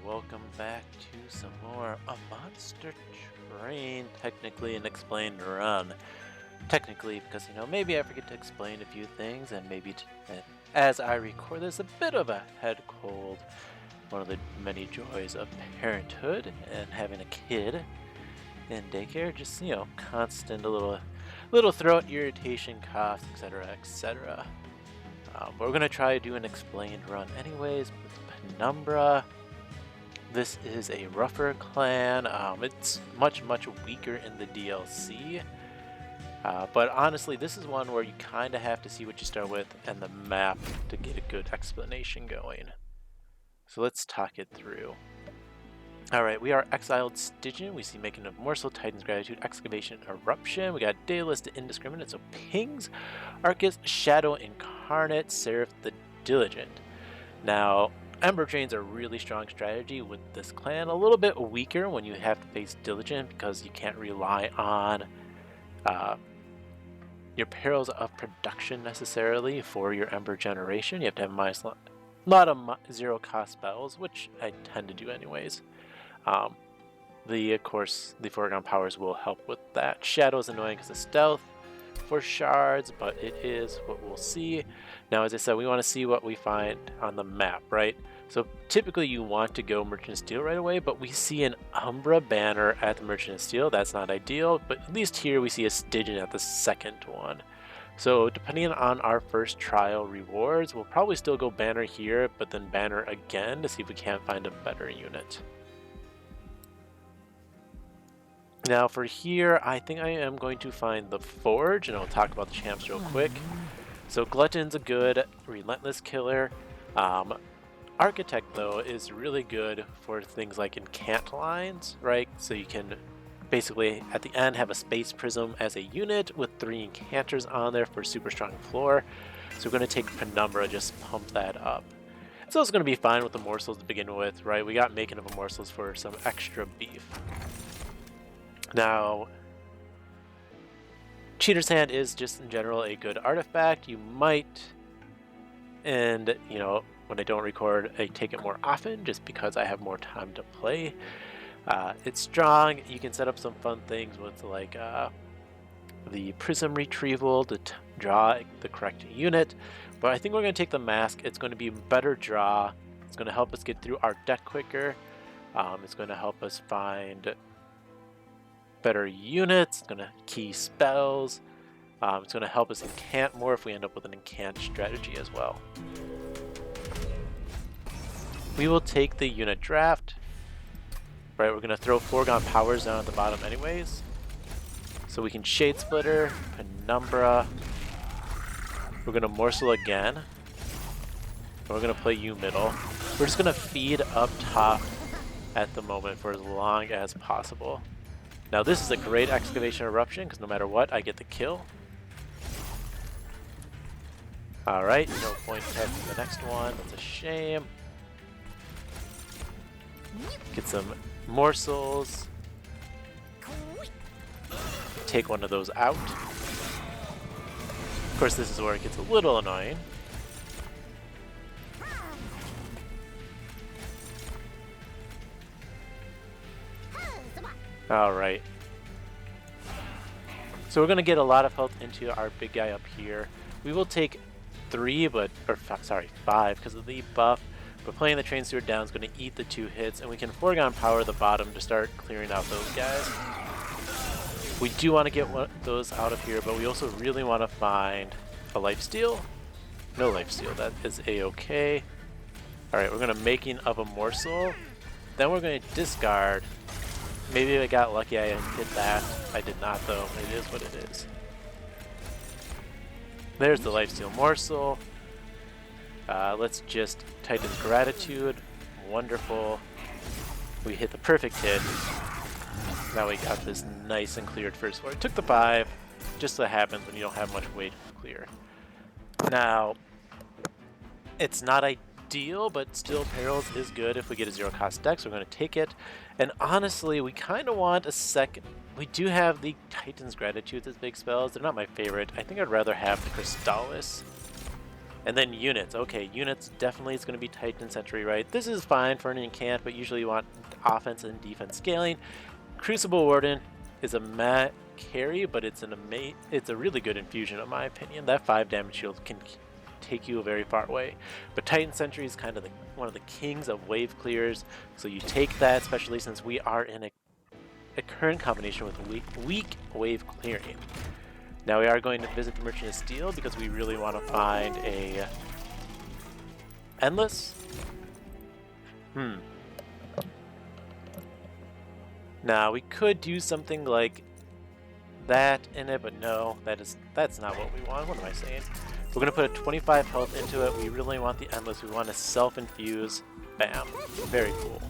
welcome back to some more A Monster Train, technically an explained run. Technically, because, maybe I forget to explain a few things, and maybe as I record this, a bit of a head cold. One of the many joys of parenthood and having a kid in daycare, just, constant little throat irritation, coughs, etc., etc. But we're going to try to do an explained run anyways with Penumbra. This is a rougher clan. It's much weaker in the DLC. But honestly, this is one where you kind of have to see what you start with and the map to get a good explanation going. So let's talk it through. Alright, we are Exiled Stygian. We see Making of Morsel, Titan's Gratitude, Excavation, Eruption. We got Daedalus the Indiscriminate, so Pings, Archus, Shadow Incarnate, Seraph the Diligent. Now, Ember Drain's a really strong strategy with this clan. A little bit weaker when you have to face Diligent because you can't rely on your perils of production necessarily for your Ember generation. You have to have a lot of zero cost spells, which I tend to do anyways. Of course, the foreground powers will help with that. Shadow is annoying because of stealth for shards, but it is what we'll see. Now, as I said, we want to see what we find on the map, right? So typically you want to go Merchant of Steel right away, but we see an Umbra banner at the Merchant of Steel. That's not ideal, but at least here we see a Stygian at the second one. So depending on our first trial rewards, we'll probably still go banner here, but then banner again to see if we can't find a better unit. Now for here, I think I am going to find the Forge, and I'll talk about the champs real quick. So Glutton's a good relentless killer. Architect, though, is really good for things like incant lines, right? So you can basically, at the end, have a Space Prism as a unit with 3 incanters on there for super strong floor. So we're going to take Penumbra, just pump that up. It's also going to be fine with the morsels to begin with, right? We got Making of a Morsels for some extra beef. Now, Cheater's Hand is just in general a good artifact. You might, and when I don't record, I take it more often just because I have more time to play. It's strong. You can set up some fun things with like the Prism Retrieval to draw the correct unit. But I think we're going to take the Mask. It's going to be a better draw. It's going to help us get through our deck quicker. It's going to help us find better units. It's going to key spells. It's going to help us incant more if we end up with an incant strategy as well. We will take the unit draft. Right, we're going to throw foregone powers down at the bottom anyways. So we can Shade Splitter, Penumbra. We're going to Morsel again. And we're going to play you middle. We're just going to feed up top at the moment for as long as possible. Now this is a great Excavation Eruption because no matter what, I get the kill. Alright, no point testing the next one. That's a shame. Get some morsels. Take one of those out. Of course, this is where it gets a little annoying. Alright. So we're going to get a lot of health into our big guy up here. We will take 5 because of the buff. But playing the Train Steward down is going to eat the 2 hits, and we can foregone power the bottom to start clearing out those guys. We do want to get those out of here, but we also really want to find a lifesteal. No lifesteal, that is a-okay. Alright, we're going to Making of a Morsel. Then we're going to discard. Maybe I got lucky I didn't hit that. I did not though, it is what it is. There's the lifesteal morsel. Let's just Titan's Gratitude. Wonderful. We hit the perfect hit. Now we got this nice and cleared first floor. It took the 5. Just so happens when you don't have much weight to clear. Now, it's not ideal, but still Perils is good if we get a 0 cost deck, so we're going to take it. And honestly, we kind of want a second. We do have the Titan's Gratitude as big spells. They're not my favorite. I think I'd rather have the Crystallis And then units. Okay, units definitely is going to be Titan Sentry, right? This is fine for an incant, but usually you want offense and defense scaling. Crucible Warden is a mat carry, but it's a really good infusion in my opinion. That 5 damage shield can take you a very far away. But Titan Sentry is kind of one of the kings of wave clears, so you take that, especially since we are in a current combination with weak wave clearing. Now we are going to visit the Merchant of Steel because we really want to find a Endless. Now we could do something like that in it, but no, that's not what we want. What am I saying? We're gonna put a 25 health into it. We really want the Endless. We want to self-infuse. Bam. Very cool.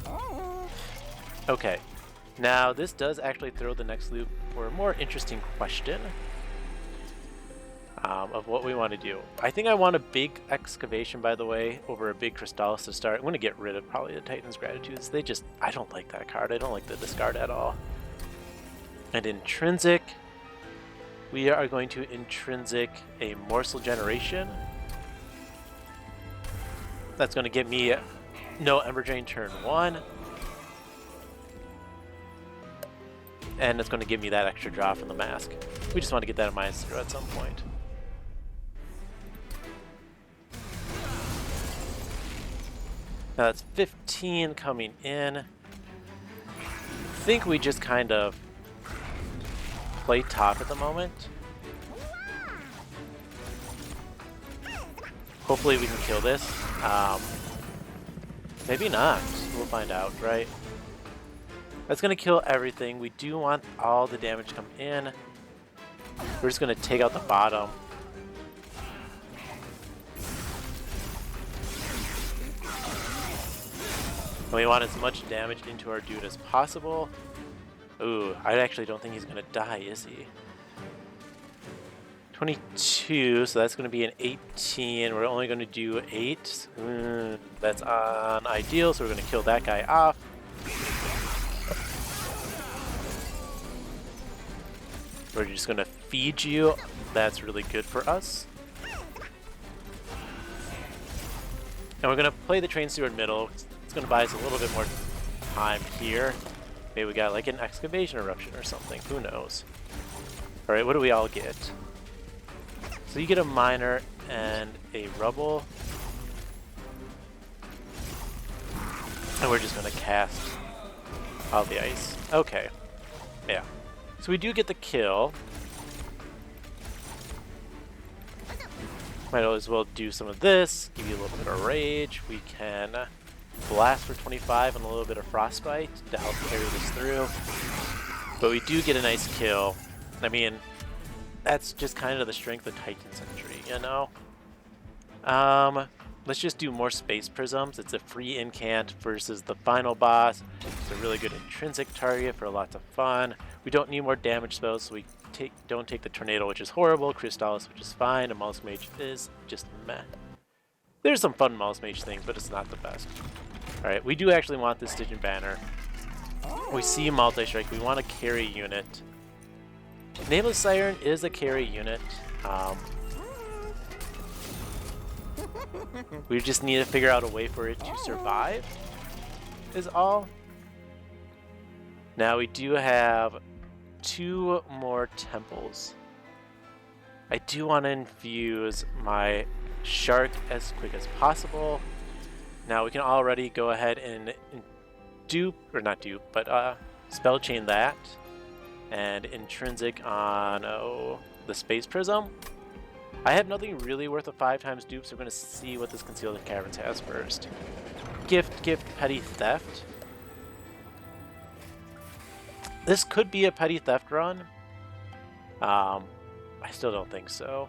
Okay. Now this does actually throw the next loop for a more interesting question. Of what we want to do. I think I want a big excavation, by the way, over a big Crystallis to start. I'm going to get rid of probably the Titan's Gratitudes. I don't like that card. I don't like the discard at all. And intrinsic, we are going to intrinsic a Morsel Generation. That's going to give me no Ember Drain turn 1. And it's going to give me that extra draw from the mask. We just want to get that in -0 at some point. Now that's 15 coming in. I think we just kind of play top at the moment. Hopefully we can kill this. Maybe not. We'll find out, right? That's going to kill everything. We do want all the damage to come in. We're just going to take out the bottom. And we want as much damage into our dude as possible. Ooh, I actually don't think he's going to die, is he? 22, so that's going to be an 18. We're only going to do 8. That's unideal, so we're going to kill that guy off. We're just going to feed you. That's really good for us. And we're going to play the Train Steward middle. It's going to buy us a little bit more time here. Maybe we got like an Excavation Eruption or something. Who knows? Alright, what do we all get? So you get a Miner and a Rubble. And we're just going to cast all the ice. Okay. Yeah. So we do get the kill. Might as well do some of this. Give you a little bit of rage. We can blast for 25 and a little bit of frostbite to help carry this through. But we do get a nice kill. I mean, that's just kind of the strength of Titan Sentry, you know? Let's just do more Space Prisms. It's a free incant versus the final boss. It's a really good intrinsic target for lots of fun. We don't need more damage spells, so we don't take the Tornado, which is horrible, Crystallis, which is fine, and Mouse Mage is just meh. There's some fun Mouse Mage things, but it's not the best. Alright, we do actually want this Stygian Banner. We see Multi-Strike, we want to carry unit. Nameless Siren is a carry unit. We just need to figure out a way for it to survive, is all. Now we do have 2 more temples. I do want to infuse my shark as quick as possible. Now we can already go ahead and spell chain that and intrinsic on the Space Prism. I have nothing really worth a 5x dupe, so we're going to see what this Concealed in Caverns has first. Gift, Petty Theft. This could be a Petty Theft run. I still don't think so.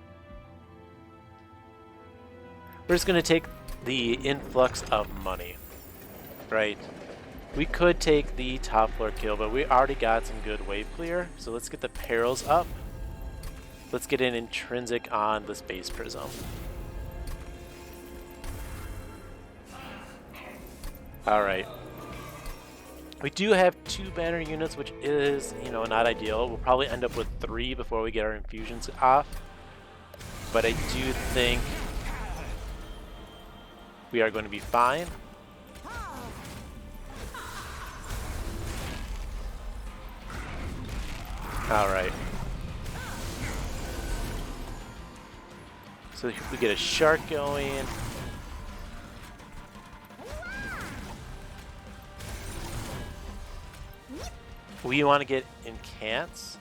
We're just going to take the influx of money, right? We could take the top floor kill, but we already got some good wave clear, so let's get the perils up. Let's get an intrinsic on the Space Prism. Alright. We do have 2 banner units, which is, not ideal. We'll probably end up with 3 before we get our infusions off. But I do think we are going to be fine. Alright. So we get a shark going. We want to get incants.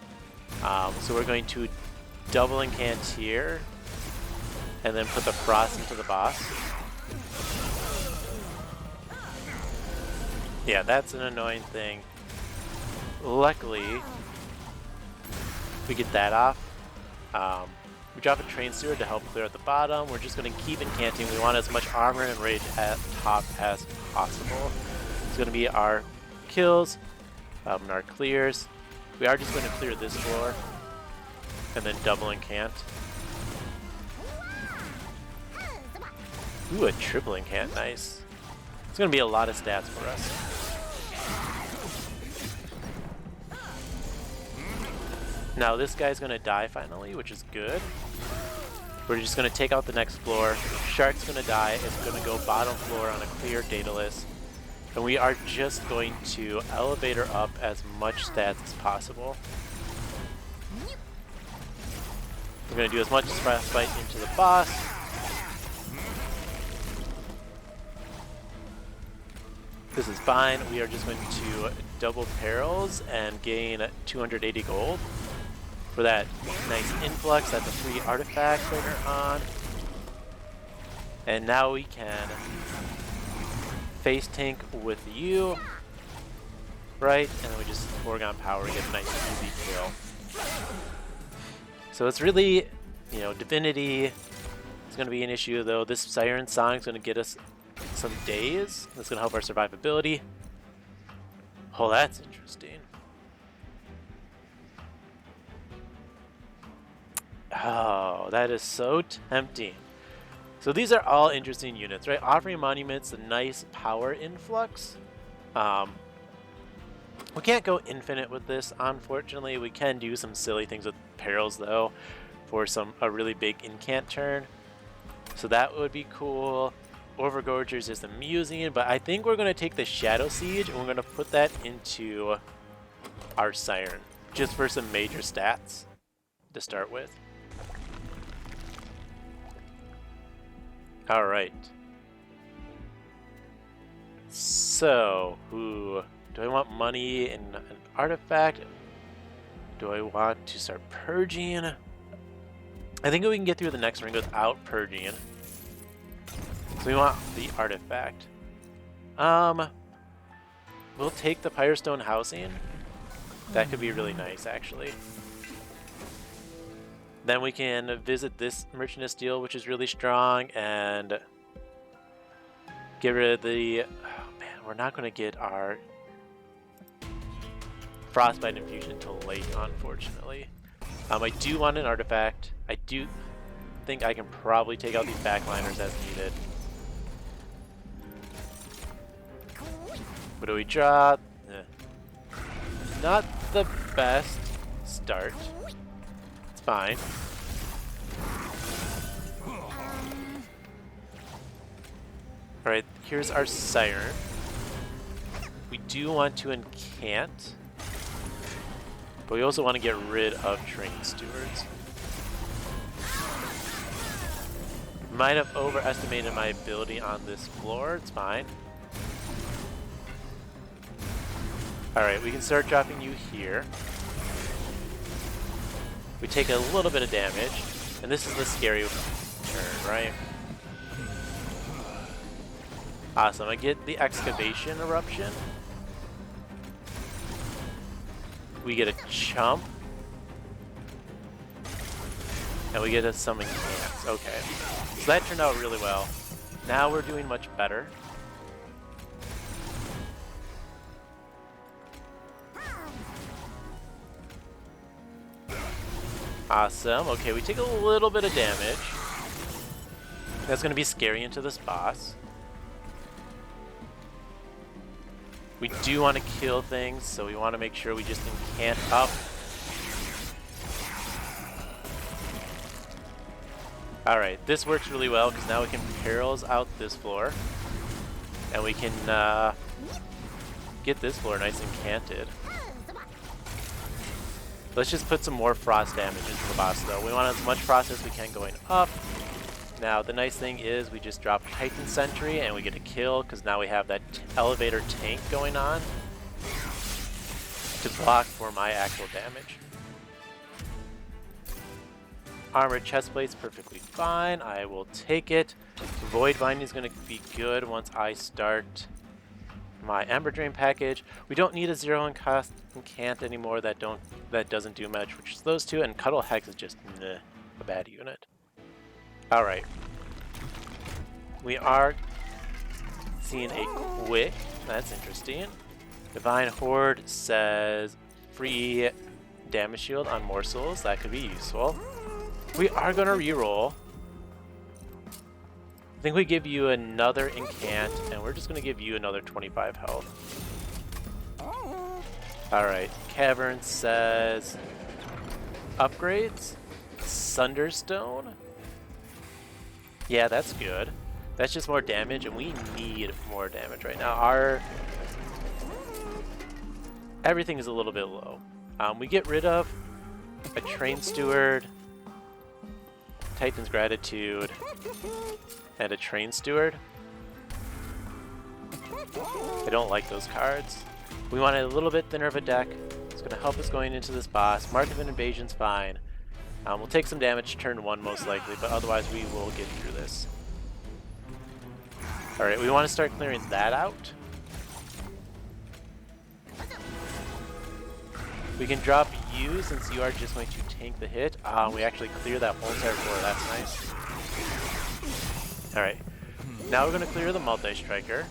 So we're going to double incant here. And then put the frost into the boss. Yeah, that's an annoying thing. Luckily, we get that off. We drop a train steward to help clear at the bottom. We're just going to keep incanting. We want as much armor and rage at top as possible. It's going to be our kills and our clears. We are just going to clear this floor and then double incant. Ooh, a triple incant, nice. It's going to be a lot of stats for us. Now this guy's going to die finally, which is good. We're just going to take out the next floor. Shark's going to die. It's going to go bottom floor on a clear Daedalus. And we are just going to elevator up as much stats as possible. We're going to do as much frostbite into the boss. This is fine. We are just going to double perils and gain 280 gold. For that nice influx, that's a free artifact later on. And now we can face tank with you, right? And then we just Foregone Power and get a nice easy kill. So it's really, you know, Divinity is going to be an issue though. This Siren Song is going to get us some days. That's going to help our survivability. Oh, that's interesting. Oh, that is so tempting. So these are all interesting units, right? Offering Monuments, a nice power influx. We can't go infinite with this, unfortunately. We can do some silly things with perils though, for a really big incant turn. So that would be cool. Overgorgers is amusing, but I think we're going to take the Shadow Siege and we're going to put that into our Siren, just for some major stats to start with. Alright. So, do I want money in an artifact? Do I want to start purging? I think we can get through the next ring without purging. So we want the artifact. We'll take the Pyrestone housing. That could be really nice, actually. Then we can visit this Merchandise deal, which is really strong, and get rid of the... Oh man, we're not going to get our Frostbite Infusion until late, unfortunately. I do want an artifact. I do think I can probably take out these backliners as needed. What do we draw? Not the best start. It's fine. Alright, here's our Siren. We do want to incant, but we also want to get rid of Train Stewards. Might have overestimated my ability on this floor, it's fine. Alright, we can start dropping you here. We take a little bit of damage, and this is the scary turn, right? Awesome, I get the Excavation Eruption. We get a Chump. And we get a Summon Cans. Okay. So that turned out really well. Now we're doing much better. Awesome. Okay, we take a little bit of damage. That's going to be scary into this boss. We do want to kill things, so we want to make sure we just incant up. Alright, this works really well because now we can perils out this floor. And we can get this floor nice and canted. Let's just put some more frost damage into the boss though. We want as much frost as we can going up. Now the nice thing is we just drop Titan Sentry and we get a kill because now we have that elevator tank going on to block for my actual damage. Armored chestplate's perfectly fine. I will take it. Void Binding is going to be good once I start my Ember Drain package. We don't need a 0 in cost Incant anymore that doesn't do much, which is those two, and Cuddle Hex is just a bad unit. Alright. We are seeing a quick. That's interesting. Divine Horde says free damage shield on morsels. That could be useful. We are going to reroll. I think we give you another Incant, and we're just going to give you another 25 health. Alright, Cavern says upgrades. Sunderstone. Yeah, that's good. That's just more damage, and we need more damage right now. Everything is a little bit low. We get rid of a Train Steward, Titan's Gratitude, and a Train Steward. I don't like those cards. We want a little bit thinner of a deck. It's going to help us going into this boss. Mark of an Invasion's fine. We'll take some damage turn 1 most likely, but otherwise we will get through this. Alright, we want to start clearing that out. We can drop you since you are just going to tank the hit. We actually clear that whole entire floor. That's nice. Alright, now we're going to clear the Multi-Striker.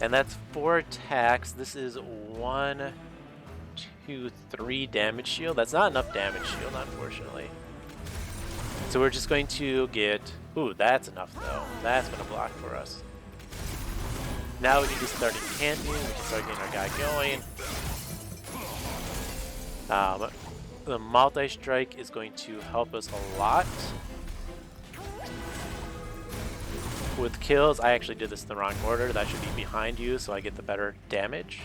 And that's 4 attacks. This is 1, 2, 3 damage shield. That's not enough damage shield, unfortunately. So we're just going to get... Ooh, that's enough though. That's going to block for us. Now we can just start incanting. We can start getting our guy going. The Multi-Strike is going to help us a lot. With kills, I actually did this in the wrong order. That should be behind you so I get the better damage.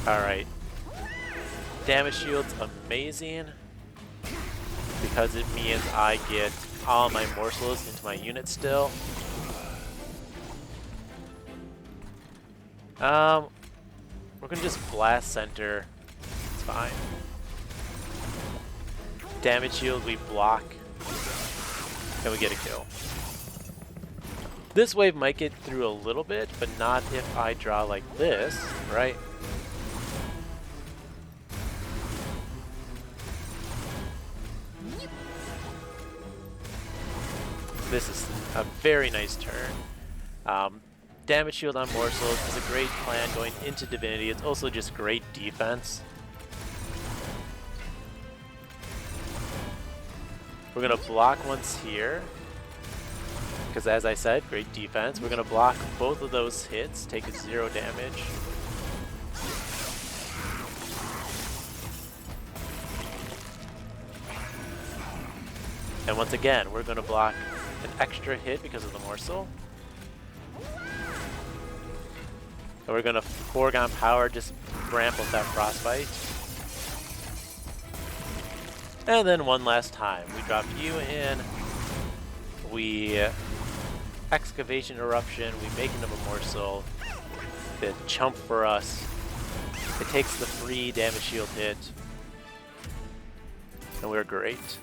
Alright. Damage shield's amazing because it means I get all my morsels into my unit still. We're gonna just blast center. It's fine. Damage shield, we block. And we get a kill. This wave might get through a little bit, but not if I draw like this, right? This is a very nice turn. Damage shield on morsels is a great plan going into Divinity. It's also just great defense. We're going to block once here, because as I said, great defense. We're going to block both of those hits, take 0 damage. And once again, we're going to block an extra hit because of the morsel. And we're going to Foregone Power, just ramp up that Frostbite. And then one last time, we drop you in, we Excavation Eruption, we make him a morsel, the chump for us, it takes the free damage shield hit, and we're great.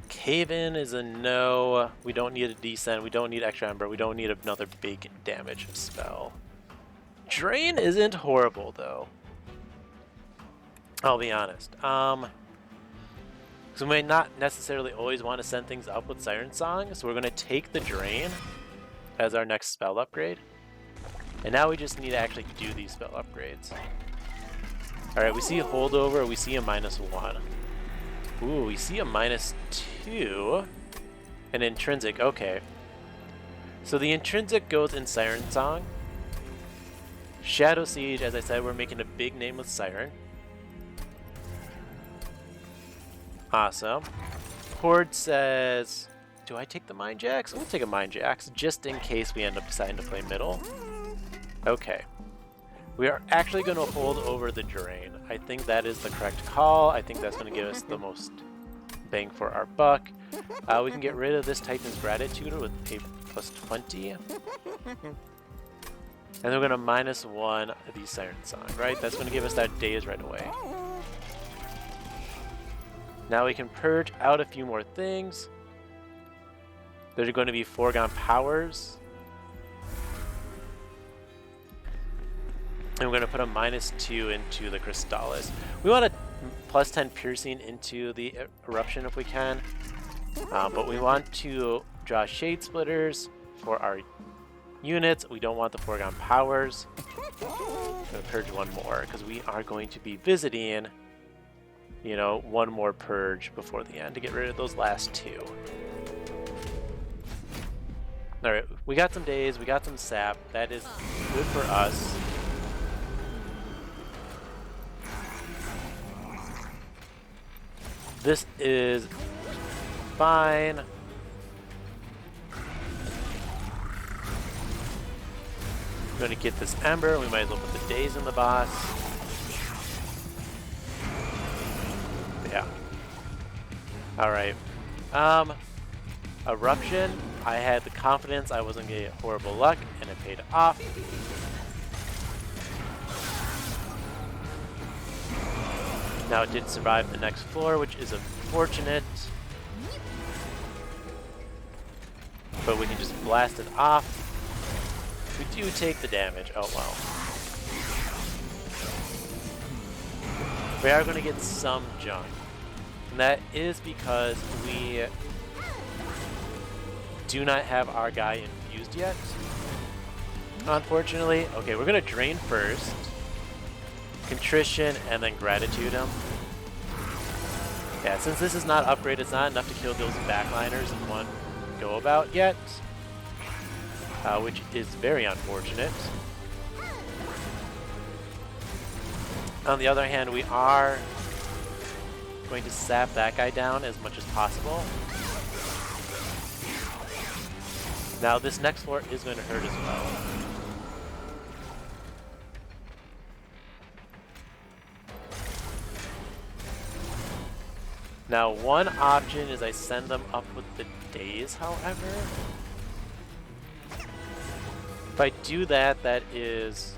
Cave-In is a no, we don't need a Descent, we don't need extra Ember, we don't need another big damage spell. Drain isn't horrible though. I'll be honest. So we may not necessarily always want to send things up with Siren Song, so we're going to take the Drain as our next spell upgrade. And now we just need to actually do these spell upgrades. Alright, we see a Holdover, we see a -1. Ooh, we see a -2. An Intrinsic, okay. So the Intrinsic goes in Siren Song. Shadow Siege, as I said, we're making a big name with Siren. Awesome. Horde says, do I take the Mind Jacks? We'll take a Mind Jacks just in case we end up deciding to play middle. Okay. We are actually going to hold over the Drain. I think that is the correct call. I think that's going to give us the most bang for our buck. We can get rid of this Titan's Gratitude with a +20. And we're going to -1 the Siren Song, right? That's going to give us that Daze right away. Now we can purge out a few more things. There's going to be foregone powers. And we're going to put a -2 into the Crystallis. We want a +10 piercing into the eruption if we can. But we want to draw Shade Splitters for our units. We don't want the foregone powers. I'm going to purge one more because we are going to be visiting, you know, one more purge before the end to get rid of those last two. Alright, we got some days, we got some sap. That is good for us. This is fine. We're going to get this Ember. We might as well put the Daze in the boss. Yeah. Alright. Eruption. I had the confidence I wasn't going to get horrible luck, and it paid off. Now it did survive the next floor, which is unfortunate. But we can just blast it off. We do take the damage. Oh well. We are going to get some junk. And that is because we do not have our guy infused yet. Unfortunately. Okay, we're going to drain first. Contrition, and then Gratitude him. Yeah, since this is not upgraded, it's not enough to kill those backliners in one go about yet. Which is very unfortunate. On the other hand, we are going to sap that guy down as much as possible. Now this next floor is going to hurt as well. Now one option is I send them up with the Daze, however. If I do that, that is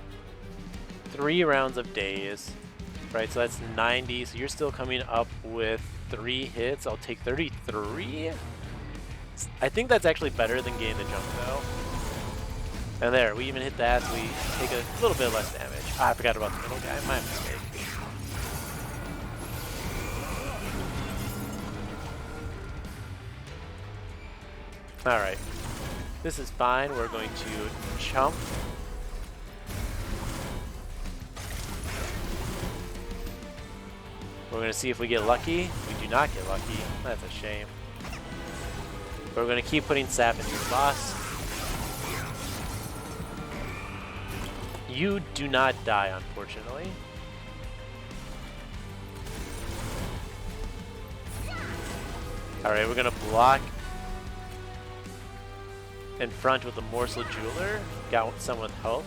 3 rounds of Daze, right? So that's 90, so you're still coming up with 3 hits. I'll take 33. I think that's actually better than getting the jump though. And there, we even hit that, so we take a little bit less damage. Ah, I forgot about the middle guy, my mistake. Alright, this is fine. We're going to chump. We're going to see if we get lucky. We do not get lucky. That's a shame. But we're going to keep putting sap into the boss. You do not die, unfortunately. Alright, we're going to block in front with the Morsel Jeweler. Got some with health.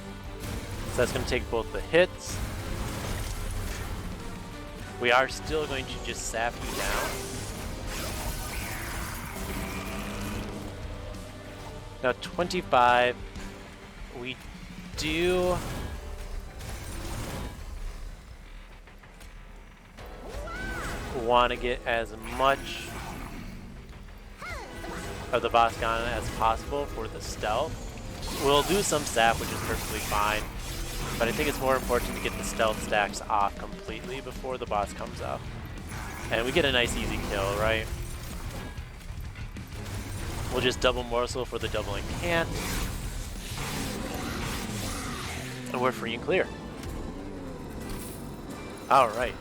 So that's going to take both the hits. We are still going to just sap you down. Now 25. We do want to get as much of the boss gone as possible for the stealth. We'll do some sap, which is perfectly fine, but I think it's more important to get the stealth stacks off completely before the boss comes up. And we get a nice easy kill, right? We'll just double morsel for the double incant. And we're free and clear. Alright.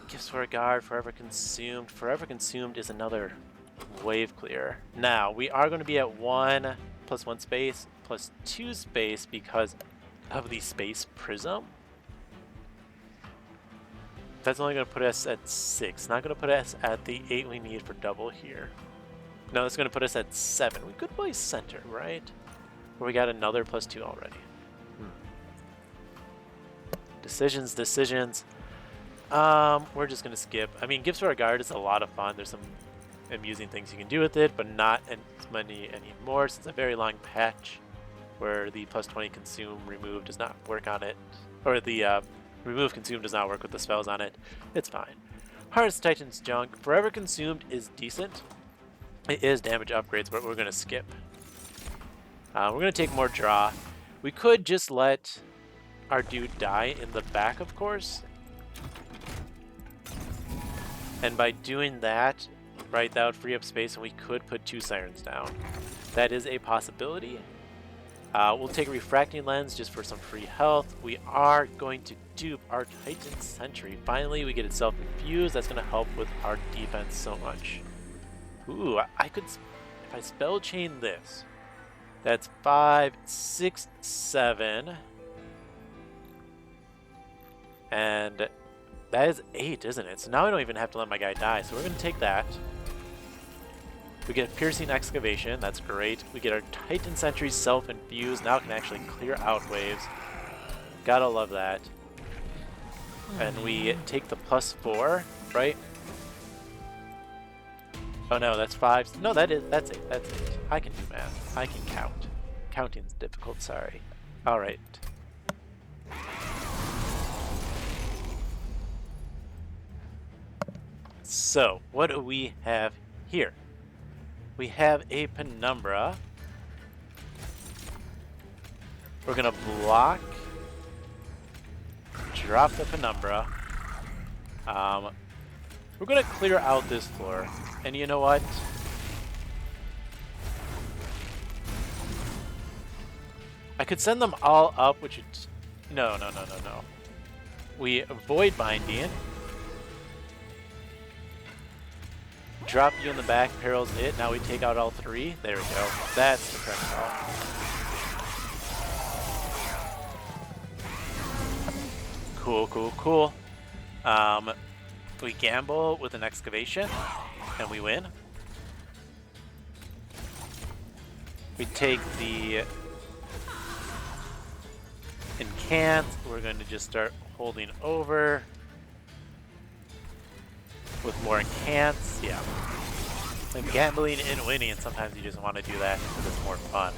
Gifts for a guard, forever consumed. Forever consumed is another wave clear. Now, we are going to be at 1 +1 space +2 space because of the Space Prism. That's only going to put us at 6. Not going to put us at the 8 we need for double here. No, that's going to put us at 7. We could play center, right? Or we got another +2 already. Decisions, decisions. We're just going to skip. I mean, Gifts for our Guard is a lot of fun. There's some amusing things you can do with it, but not as many anymore. Since a very long patch where the +20 consume, remove does not work on it. Or the remove consume does not work with the spells on it. It's fine. Harness Titan's junk. Forever consumed is decent. It is damage upgrades, but we're going to skip. We're going to take more draw. We could just let our dude die in the back, of course. And by doing that, right, that would free up space and we could put 2 Sirens down. That is a possibility. We'll take a Refracting Lens just for some free health. We are going to dupe our Titan Sentry. Finally, we get it self-infused. That's going to help with our defense so much. Ooh, I could, if I spell chain this, that's 5, 6, 7. And that is 8, isn't it? So now I don't even have to let my guy die. So we're going to take that. We get Piercing Excavation. That's great. We get our Titan Sentry self-infused. Now it can actually clear out waves. Gotta love that. And we take the +4, right? Oh no, that's 5. No, that's 8. That's 8. I can do math. I can count. Counting's difficult, sorry. Alright. So, what do we have here? We have a Penumbra. We're gonna block, drop the Penumbra. We're gonna clear out this floor, and you know what? I could send them all up, which would... No. We Void Binding. Drop you in the back, perils it. Now we take out all 3. There we go. That's the correct call. Cool. We gamble with an Excavation, and we win. We take the Incant. We're going to just start holding over with more Incants. Yeah. Like gambling and winning, and sometimes you just want to do that because it's more fun.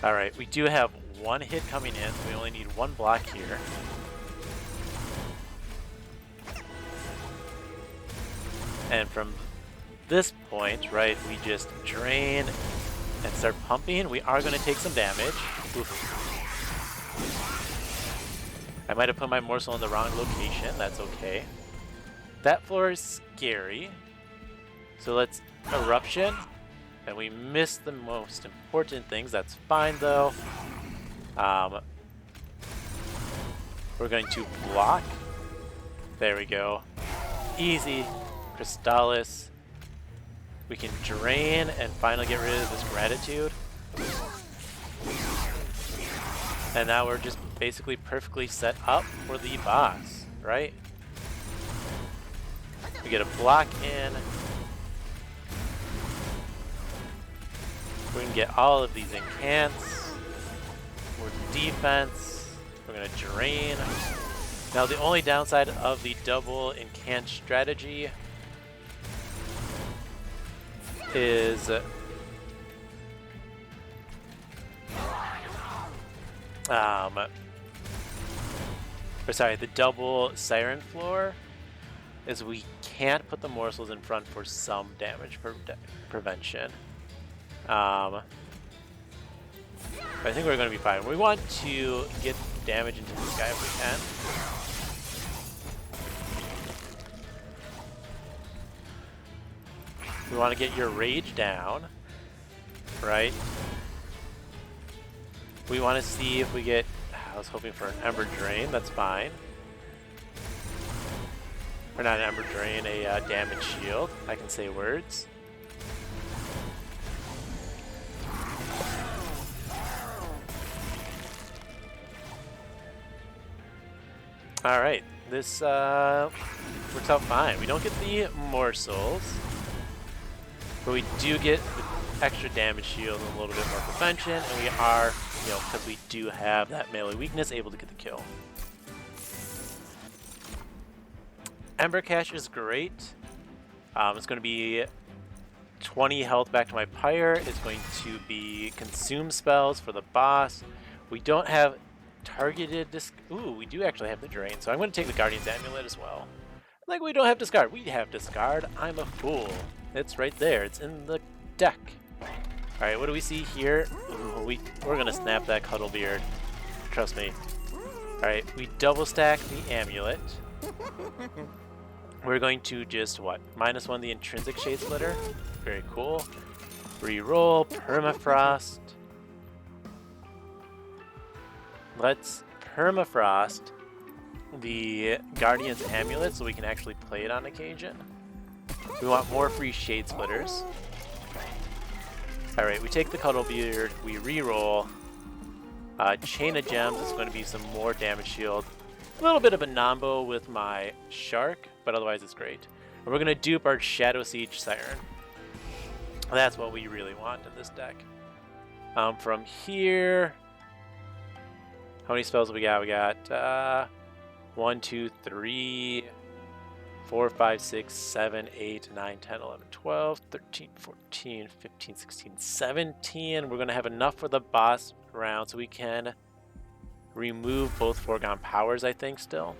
Alright, we do have 1 hit coming in, so we only need 1 block here. And from this point, right, we just drain and start pumping. We are going to take some damage. Oof. I might have put my morsel in the wrong location. That's okay. That floor is scary. So let's Eruption. And we missed the most important things. That's fine, though. We're going to block. There we go. Easy. Crystallis. We can drain and finally get rid of this Gratitude. And now we're just basically perfectly set up for the boss, right? We get a block in. We can get all of these Incants. More defense. We're going to drain. Now the only downside of the double Incant strategy is the double Siren floor is we can't put the morsels in front for some damage prevention. I think we're going to be fine. We want to get damage into this guy if we can. We want to get your rage down, right? We want to see if we get... I was hoping for an Ember Drain. That's fine. Or not an Ember Drain, a Damage Shield. I can say words. Alright, this works out fine. We don't get the morsels, but we do get the extra damage shield and a little bit more prevention, and we are, you know, because we do have that melee weakness, able to get the kill. Ember Cache is great. It's going to be 20 health back to my pyre. It's going to be consume spells for the boss. We don't have targeted ooh, we do actually have the drain, so I'm going to take the Guardian's Amulet as well. Like, we don't have discard. We have discard. I'm a fool. It's right there. It's in the deck. Alright, what do we see here? Ooh, we're going to snap that Cuddlebeard. Trust me. Alright, we double stack the amulet. We're going to just, what, -1 the intrinsic Shade Splitter. Very cool. Reroll, Permafrost. Let's Permafrost the Guardian's Amulet so we can actually play it on occasion. We want more free Shade Splitters. Alright, we take the Cuddlebeard, we reroll. Chain of Gems is going to be some more damage shield. A little bit of a nombo with my Shark, but otherwise it's great. And we're going to dupe our Shadow Siege Siren. That's what we really want in this deck. From here, how many spells do we got? We got 1, 2, 3, 4, 5, 6, 7, 8, 9, 10, 11, 12, 13, 14, 15, 16, 17. We're going to have enough for the boss round so we can remove both Foregone Powers, I think, still.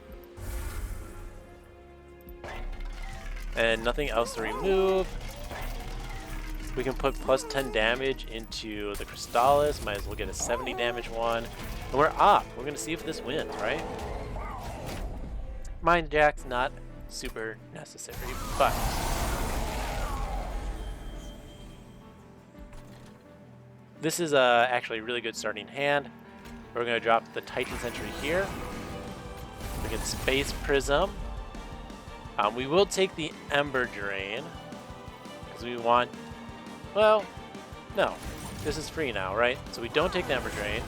And nothing else to remove. We can put +10 damage into the Crystallis. Might as well get a 70 damage one. And we're off. We're going to see if this wins, right? Mind Jack's not super necessary, but this is actually a really good starting hand. We're going to drop the Titan Sentry here. We can Space Prism. We will take the Ember Drain because we want, well, no, this is free now, right? So we don't take the Ember Drain.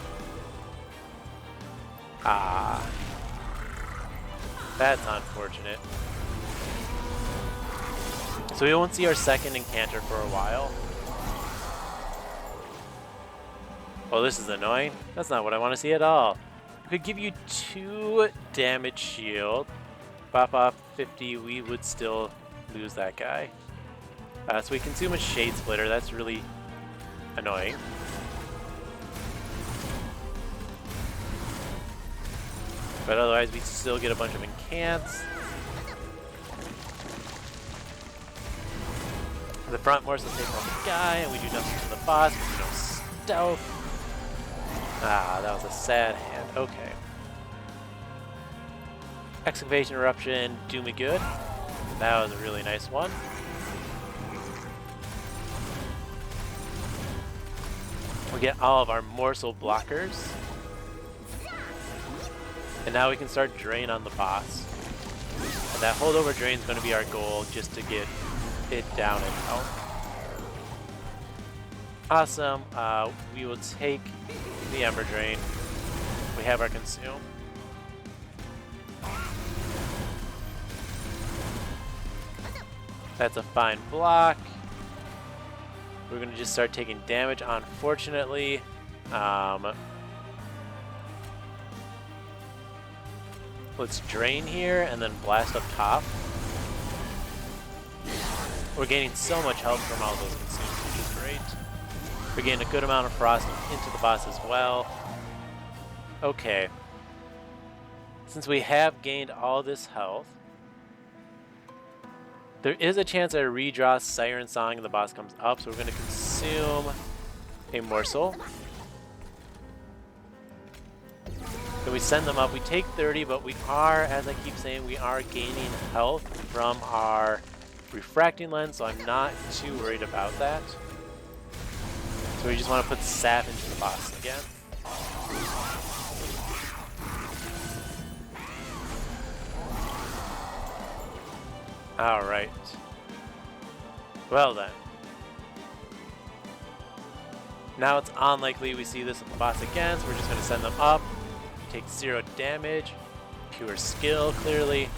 That's unfortunate. So we won't see our second Incanter for a while. Oh, this is annoying. That's not what I want to see at all. We could give you 2 damage shield. Pop off 50, we would still lose that guy. So we consume a Shade Splitter. That's really annoying. But otherwise, we still get a bunch of incants. The front morsel takes on the guy, and we do nothing to the boss. We do no stealth. That was a sad hand. Okay. Excavation Eruption, do me good. That was a really nice one. We get all of our morsel blockers. And now we can start drain on the boss. And that holdover drain is going to be our goal, just to get it down in health. Awesome. We will take the Ember Drain. We have our Consume. That's a fine block. We're going to just start taking damage, unfortunately. Let's drain here and then blast up top. We're gaining so much health from all those consumes, which is great. We're getting a good amount of frost into the boss as well. Okay. Since we have gained all this health, there is a chance I redraw Siren Song and the boss comes up, so we're going to consume a morsel. Then we send them up. We take 30, but we are, as I keep saying, we are gaining health from our refracting lens, so I'm not too worried about that. So we just want to put Sap into the boss again. Alright. Well then. Now it's unlikely we see this with the boss again, so we're just going to send them up. Take 0 damage. pure skill, clearly.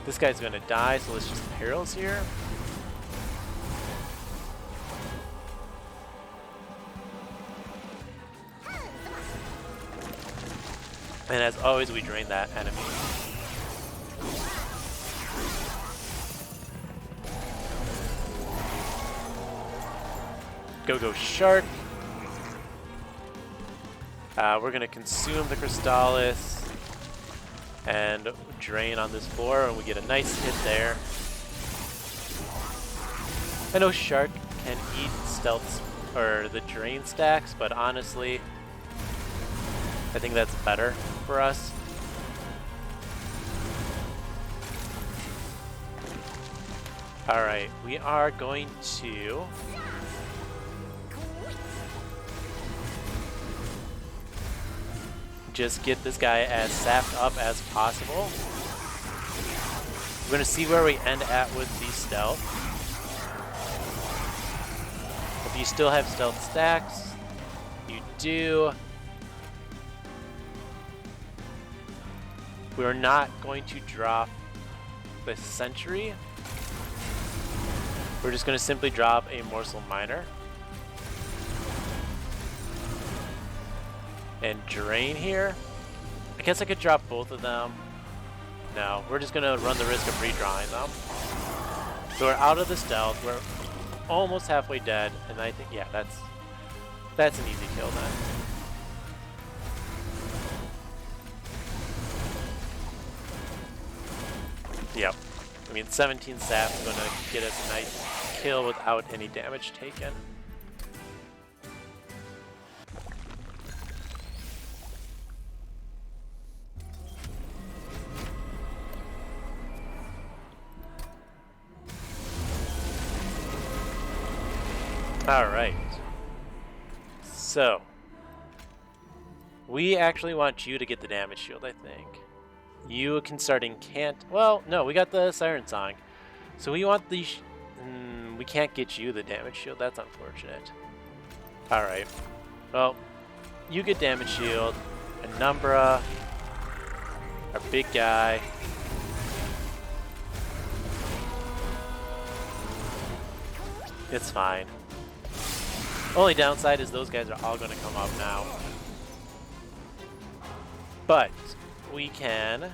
This guy's gonna die, so let's just perils here. And as always, we drain that enemy. Go Shark. We're gonna consume the Crystallis and drain on this floor, and we get a nice hit there. I know Shark can eat stealth or the drain stacks, but honestly, I think that's better for us. Alright, we are going to just get this guy as sapped up as possible. We're going to see where we end at with the stealth. If you still have stealth stacks, you do. We're not going to drop the Sentry. We're just going to simply drop a Morsel Miner. And drain here. I guess I could drop both of them. No, we're just gonna run the risk of redrawing them. So we're out of the stealth. We're almost halfway dead, and I think, yeah, that's an easy kill then. Yep. I mean, 17 sap is gonna get us a nice kill without any damage taken. Alright, so we actually want you to get the damage shield, I think. You can start well, no, we got the Siren Song. So we want the, we can't get you the damage shield, that's unfortunate. Alright, well, you get damage shield, and Umbra, our big guy. It's fine. Only downside is those guys are all going to come up now. But we can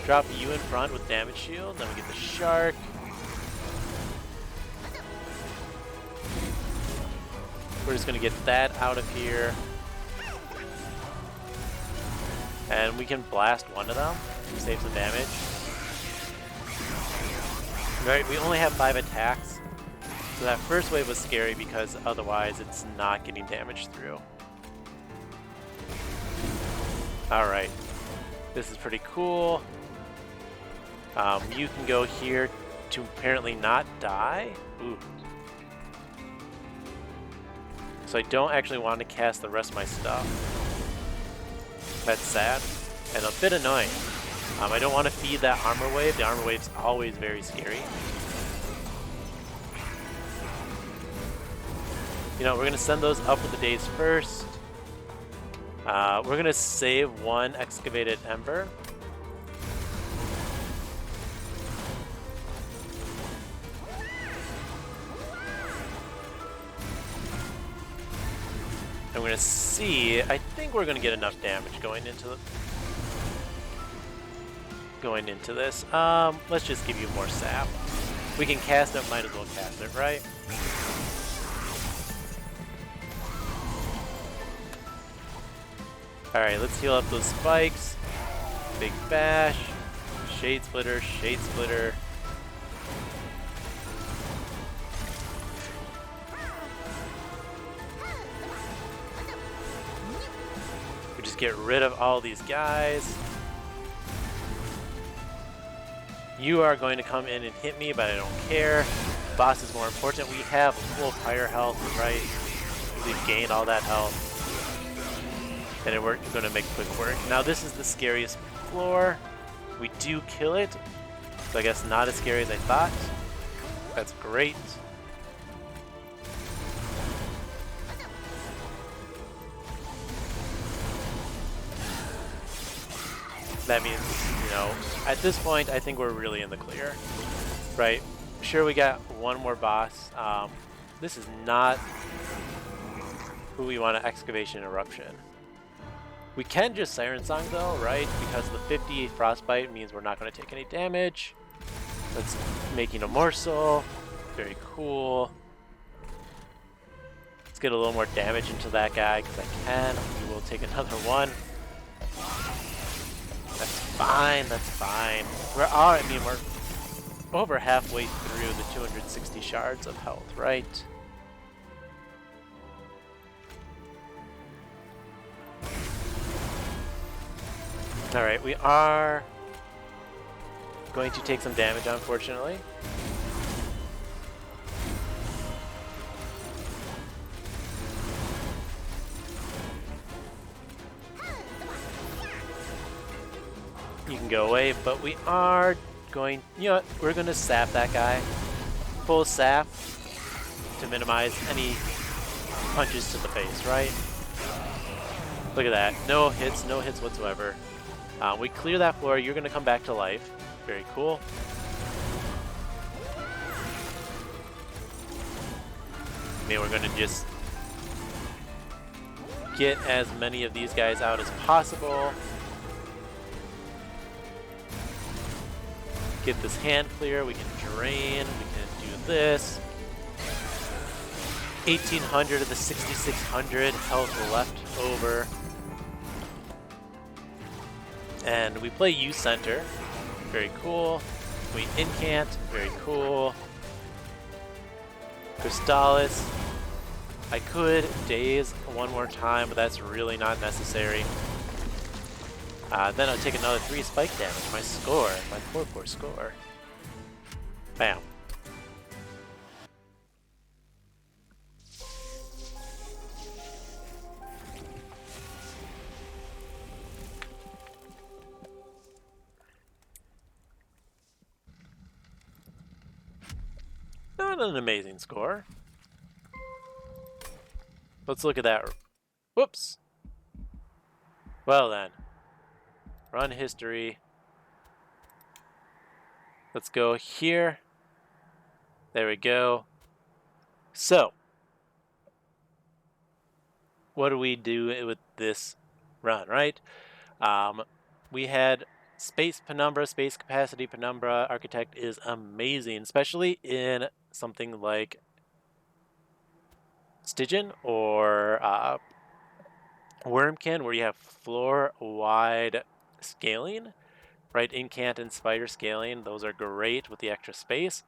drop you in front with damage shield, then we get the Shark. We're just going to get that out of here. And we can blast one of them to save some damage. Right, we only have 5 attacks. So that first wave was scary because otherwise it's not getting damage through. Alright, this is pretty cool. You can go here to apparently not die. Ooh. So I don't actually want to cast the rest of my stuff. That's sad and a bit annoying. I don't want to feed that armor wave. The armor wave's always very scary. You know, we're going to send those up with the days first. We're going to save one Excavated Ember. And we're going to see, I think we're going to get enough damage going into this. Let's just give you more sap. We can cast it, might as well cast it, right? Alright, let's heal up those spikes. Big bash. Shade splitter, shade splitter. We just get rid of all these guys. You are going to come in and hit me, but I don't care. Boss is more important. We have full fire health, right? We've gained all that health. And we're going to make quick work. Now this is the scariest floor. We do kill it. So I guess not as scary as I thought. That's great. that means, you know, at this point, I think we're really in the clear, right? Sure, we got one more boss. This is not who we want to Excavation Eruption. We can just Siren Song though, right? Because the 50 Frostbite means we're not going to take any damage. That's making a morsel. Very cool. Let's get a little more damage into that guy because I can. We will take another one. That's fine, that's fine. I mean, we're over halfway through the 260 shards of health, right? Alright, we are going to take some damage, unfortunately. You can go away, but we are going, you know what, we're going to sap that guy. Full sap to minimize any punches to the face, right? Look at that. No hits whatsoever. We clear that floor, you're going to come back to life. Very cool. I mean, we're going to just get as many of these guys out as possible. Get this hand clear, we can drain, we can do this. 1800 of the 6600 health left over. And we play U Center, very cool. We incant, very cool. Crystallis. I could daze one more time, but that's really not necessary. Then I'll take another 3 spike damage. My score, my poor score. Bam. Not an amazing score. Let's look at that. Whoops. Well then. Run history. Let's go here. There we go. So, what do we do with this run, right? We had Space Penumbra, Space Capacity Penumbra. Architect is amazing, especially in something like Stygian or Wormkin, where you have floor-wide scaling, right? Incant and Spider scaling, those are great with the extra space.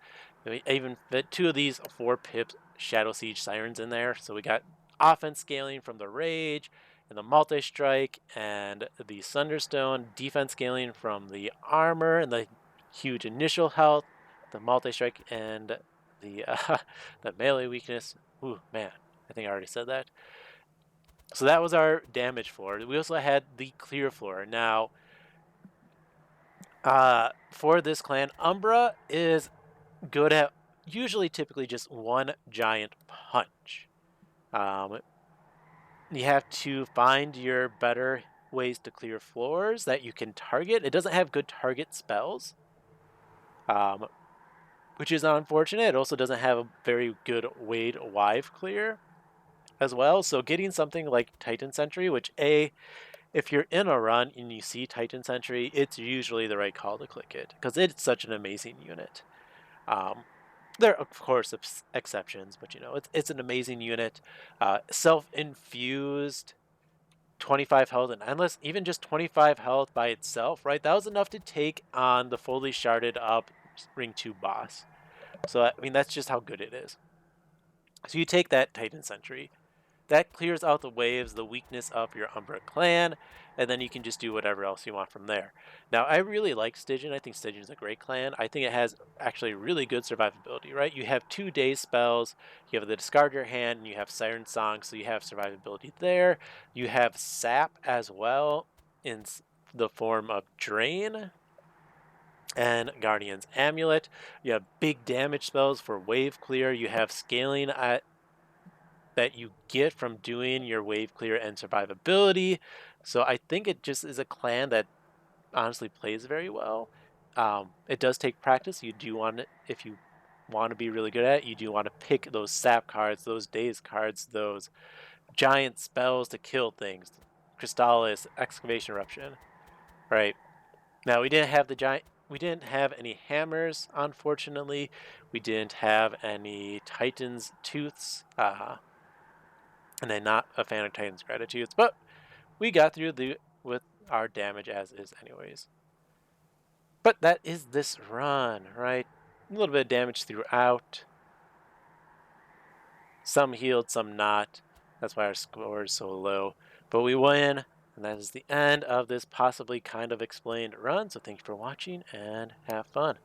We even fit 2 of these 4-pip Shadowsiege Sirens in there, so we got offense scaling from the Rage and the Multi-Strike and the Sunderstone, defense scaling from the Armor and the huge initial health, the Multi-Strike and the the melee weakness. Ooh, man, I think I already said that. So that was our damage floor. We also had the clear floor. Now, for this clan, Umbra is good at usually typically just one giant punch. You have to find your better ways to clear floors that you can target. It doesn't have good target spells, which is unfortunate. It also doesn't have a very good Wade Wive clear as well. So getting something like Titan Sentry, which if you're in a run and you see Titan Sentry, it's usually the right call to click it because it's such an amazing unit. There are, of course, exceptions, but you know, it's an amazing unit. Self-infused, 25 health and endless, even just 25 health by itself, right? That was enough to take on the fully sharded up Ring 2 boss. So, I mean, that's just how good it is. So you take that Titan Sentry. That clears out the waves, the weakness of your Umbra clan, and then you can just do whatever else you want from there. Now, I really like Stygian. I think Stygian is a great clan. I think it has actually really good survivability, right? You have 2 day spells, you have the Discard Your Hand, and you have Siren Song, so you have survivability there. You have Sap as well in the form of Drain and Guardian's Amulet. You have big damage spells for wave clear. You have scaling that you get from doing your wave clear and survivability. So I think it just is a clan that honestly plays very well. It does take practice. You do want to, if you want to be really good at it, you do want to pick those sap cards, those daze cards, those giant spells to kill things. Crystallis, Excavation Eruption, right? Now we didn't have any hammers, unfortunately. We didn't have any Titan's Tooths, and then not a fan of Titan's Gratitudes, but we got through with our damage as is anyways. But that is this run, right? A little bit of damage throughout. Some healed, some not. That's why our score is so low. But we win, and that is the end of this possibly kind of explained run. So thank you for watching, and have fun.